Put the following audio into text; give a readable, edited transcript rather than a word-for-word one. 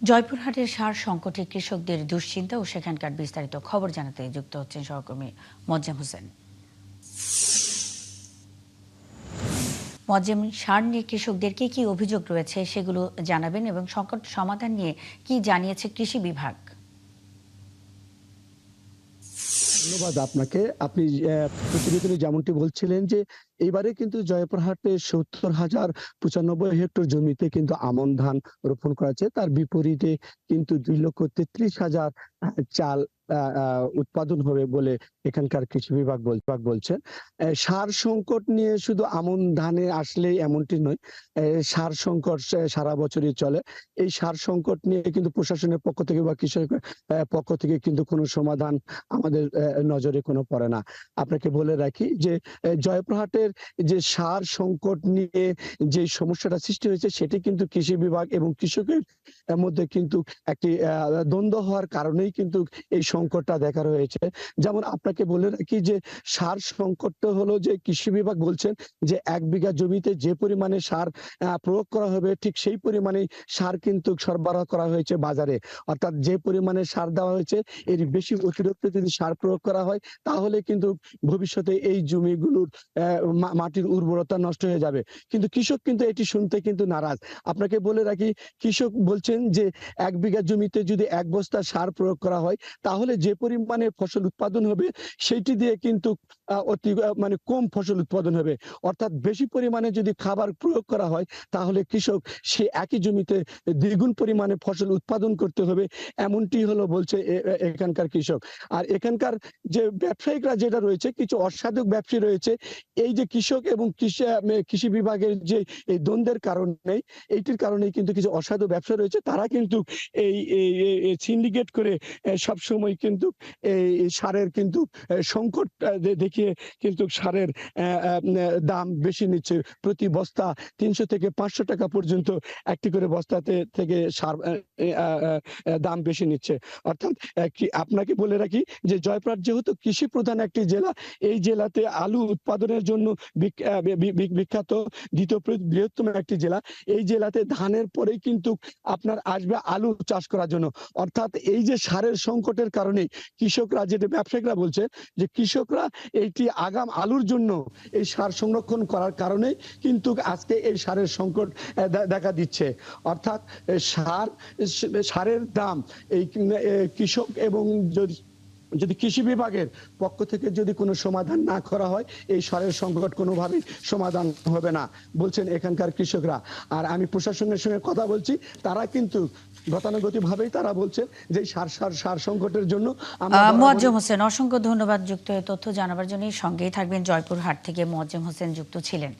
জয়পুরহাটের সার সংকটে কৃষকদের দুশ্চিন্তা ও সেখানকার বিস্তারিত খবর জানাতে যুক্ত হচ্ছেন সহকর্মী মোয়াজ্জেম হোসেন। মোয়াজ্জেম, সার নিয়ে কৃষকদের কি অভিযোগ রয়েছে সেগুলো জানাবেন এবং সংকট সমাধান নিয়ে কি জানিয়েছে কৃষি বিভাগ। ধন্যবাদ আপনাকে। আপনি প্রতিবেদনে যেমনটি বলছিলেন যে এবারে কিন্তু জয়পুরহাটে ৭০,০৯৫ হেক্টর জমিতে কিন্তু আমন ধান রোপণ করা হয়েছে। তার বিপরীতে কিন্তু ২,৩৩,০০০ চাল উৎপাদন হবে বলে এখানকার কৃষি বিভাগ বলছেন। সার সংকট নিয়ে শুধু আমন ধানে আসলেই এমনটি নয়। সার সংকট সারা বছরই চলে। এই সার সংকট নিয়ে কিন্তু প্রশাসনের পক্ষ থেকে বা কৃষকের পক্ষ থেকে কিন্তু কোনো সমাধান আমাদের নজরে কোনো পড়ে না। আপনাকে বলে রাখি যে জয়পুরহাটের যে সার সংকট নিয়ে যে সমস্যাটা সৃষ্টি হয়েছে সেটি কিন্তু কৃষি বিভাগ এবং কৃষকের মধ্যে কিন্তু একটি দ্বন্দ্ব হওয়ার কারণেই কিন্তু এই সংকটটা দেখা রয়েছে। যেমন আপনাকে বলে রাখি যে সার সংকটটা হলো যে কৃষি বিভাগ বলছেন যে ১ বিঘা জমিতে যে পরিমাণে সার প্রয়োগ করা হবে ঠিক সেই পরিমাণেই সার কিন্তু সরবরাহ করা হয়েছে বাজারে। অর্থাৎ যে পরিমাণে সার দেওয়া হয়েছে এর বেশি অতিরিক্ত যদি সার প্রয়োগ করা হয় তাহলে কিন্তু ভবিষ্যতে এই জমিগুলোর মাটির উর্বরতা নষ্ট হয়ে যাবে। কিন্তু কৃষক কিন্তু এটি শুনতে কিন্তু নারাজ। আপনাকে বলে রাখি কৃষক বলছেন যে ১ বিঘা জমিতে যদি ১ বস্তা সার প্রয়োগ করা হয় তাহলে যে পরিমাণে ফসল উৎপাদন হবে সেইটি দিয়ে কিন্তু অতি মানে কম ফসল উৎপাদন হবে। অর্থাৎ বেশি পরিমাণে যদি খাবার প্রয়োগ করা হয় তাহলে কৃষক সে একই জমিতে দ্বিগুণ পরিমাণে ফসল উৎপাদন করতে হবে। এমনটি হলো বলছে এখানকার কৃষক। আর এখানকার যে ব্যবসায়িকরা যেটা রয়েছে কিছু অসাধু ব্যবসায়ী রয়েছে। এই যে কৃষক এবং কৃষি বিভাগের যে এই দ্বন্দ্বের কারণেই এইটির কারণেই কিন্তু কিছু অসাধু ব্যবসা রয়েছে। তারা কিন্তু এই সিন্ডিকেট করে সবসময় কিন্তু এই সারের কিন্তু সংকট দেখিয়ে কিন্তু সারের দাম বেশি নিচ্ছে। প্রতি বস্তা ৩০০ থেকে ৫০০ টাকা পর্যন্ত একটি করে বস্তাতে থেকে সার দাম বেশি নিচ্ছে। অর্থাৎ আপনাকে বলে রাখি যে জয়পুরহাট যেহেতু কৃষি প্রধান একটি জেলা, এই জেলাতে আলু উৎপাদনের জন্য বিখ্যাত দ্বিতীয় বৃহত্তম একটি জেলা। এই জেলাতে ধানের পরেই কিন্তু আপনার আসবে আলু চাষ করার জন্য। অর্থাৎ এই যে সারের সংকটের কারণে কৃষকরা যেটা ব্যবসায়িকরা বলছে যে কৃষকরা এইটি আগাম আলুর জন্য এই সার সংরক্ষণ করার কারণে কিন্তু আজকে এই সারের সংকট দেখা দিচ্ছে। অর্থাৎ সারের দাম এই কৃষক এবং যদি কৃষি বিভাগের পক্ষ থেকে যদি কোনো সমাধান না করা হয় এই সারের সংকট কোনোভাবেই সমাধান হবে না বলছেন এখানকার কৃষকরা। আর আমি প্রশাসনের সঙ্গে কথা বলছি, তারা কিন্তু গতানুগতিকভাবেই তারা বলছেন যে সার সংকটের জন্য মোয়াজ্জেম হোসেন, অসংখ্য ধন্যবাদ যুক্ত হয়ে তথ্য জানাবার জন্য। সঙ্গেই থাকবেন, জয়পুরহাট থেকে মোয়াজ্জেম হোসেন যুক্ত ছিলেন।